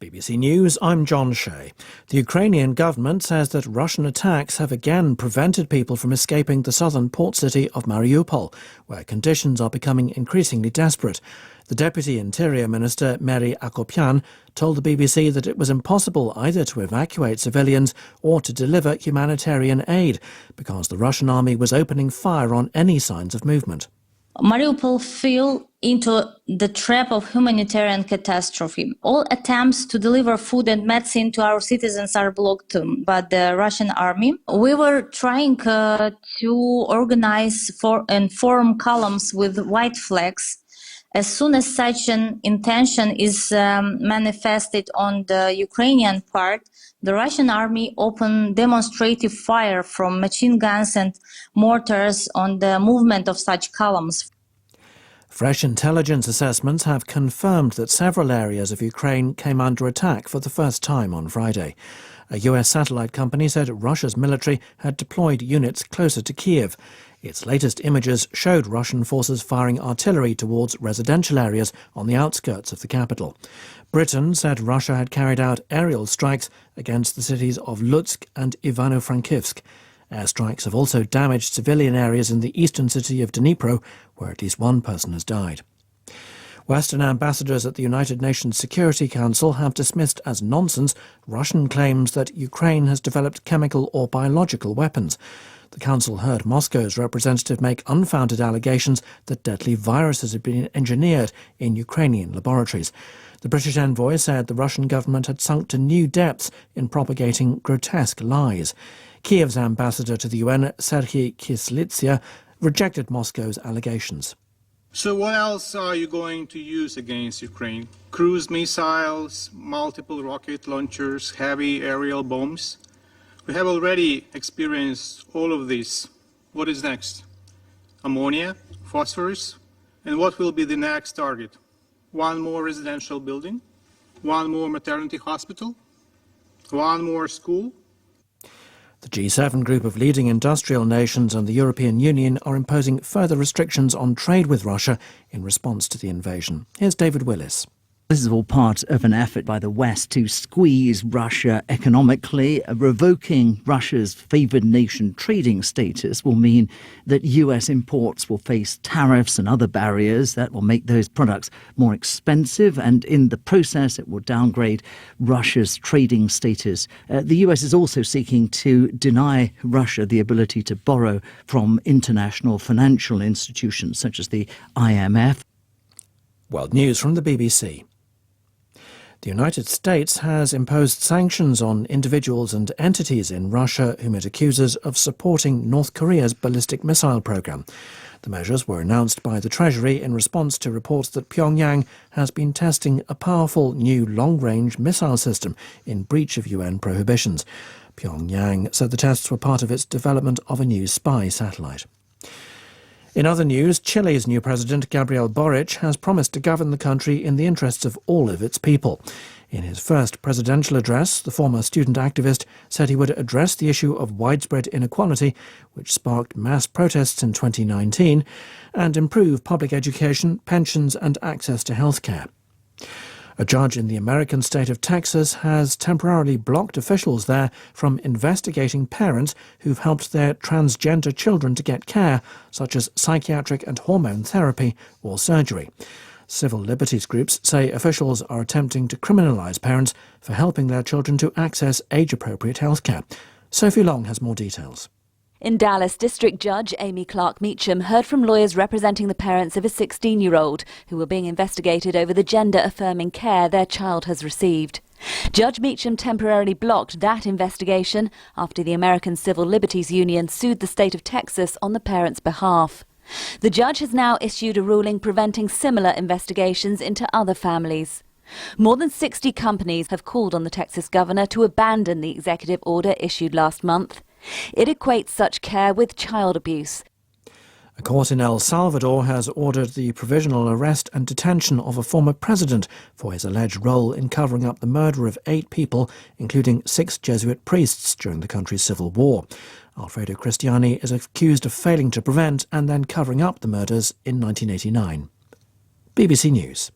BBC News, I'm John Shea. The Ukrainian government says that Russian attacks have again prevented people from escaping the southern port city of Mariupol, where conditions are becoming increasingly desperate. The Deputy Interior Minister, Mary Akopyan, told the BBC that it was impossible either to evacuate civilians or to deliver humanitarian aid because the Russian army was opening fire on any signs of movement. Mariupol fell into the trap of humanitarian catastrophe. All attempts to deliver food and medicine to our citizens are blocked by the Russian army. We were trying to organize and form columns with white flags. As soon as such an intention is manifested on the Ukrainian part, the Russian army opened demonstrative fire from machine guns and mortars on the movement of such columns. Fresh intelligence assessments have confirmed that several areas of Ukraine came under attack for the first time on Friday. A US satellite company said Russia's military had deployed units closer to Kiev. Its latest images showed Russian forces firing artillery towards residential areas on the outskirts of the capital. Britain said Russia had carried out aerial strikes against the cities of Lutsk and Ivano-Frankivsk. Airstrikes have also damaged civilian areas in the eastern city of Dnipro, where at least one person has died. Western ambassadors at the United Nations Security Council have dismissed as nonsense Russian claims that Ukraine has developed chemical or biological weapons. The Council heard Moscow's representative make unfounded allegations that deadly viruses had been engineered in Ukrainian laboratories. The British envoy said the Russian government had sunk to new depths in propagating grotesque lies. Kiev's ambassador to the UN, Serhiy Kyslytsya, rejected Moscow's allegations. So what else are you going to use against Ukraine? Cruise missiles, multiple rocket launchers, heavy aerial bombs? We have already experienced all of this. What is next? Ammonia, phosphorus? And what will be the next target? One more residential building? One more maternity hospital? One more school? The G7 group of leading industrial nations and the European Union are imposing further restrictions on trade with Russia in response to the invasion. Here's David Willis. This is all part of an effort by the West to squeeze Russia economically. Revoking Russia's favoured nation trading status will mean that US imports will face tariffs and other barriers that will make those products more expensive, and in the process it will downgrade Russia's trading status. The US is also seeking to deny Russia the ability to borrow from international financial institutions such as the IMF. World News from the BBC. The United States has imposed sanctions on individuals and entities in Russia whom it accuses of supporting North Korea's ballistic missile program. The measures were announced by the Treasury in response to reports that Pyongyang has been testing a powerful new long-range missile system in breach of UN prohibitions. Pyongyang said the tests were part of its development of a new spy satellite. In other news, Chile's new president, Gabriel Boric, has promised to govern the country in the interests of all of its people. In his first presidential address, the former student activist said he would address the issue of widespread inequality, which sparked mass protests in 2019, and improve public education, pensions and access to health care. A judge in the American state of Texas has temporarily blocked officials there from investigating parents who've helped their transgender children to get care, such as psychiatric and hormone therapy or surgery. Civil liberties groups say officials are attempting to criminalise parents for helping their children to access age-appropriate health care. Sophie Long has more details. In Dallas, District Judge Amy Clark Meacham heard from lawyers representing the parents of a 16-year-old who were being investigated over the gender-affirming care their child has received. Judge Meacham temporarily blocked that investigation after the American Civil Liberties Union sued the state of Texas on the parents' behalf. The judge has now issued a ruling preventing similar investigations into other families. More than 60 companies have called on the Texas governor to abandon the executive order issued last month. It equates such care with child abuse. A court in El Salvador has ordered the provisional arrest and detention of a former president for his alleged role in covering up the murder of 8 people, including 6 Jesuit priests during the country's civil war. Alfredo Cristiani is accused of failing to prevent and then covering up the murders in 1989. BBC News.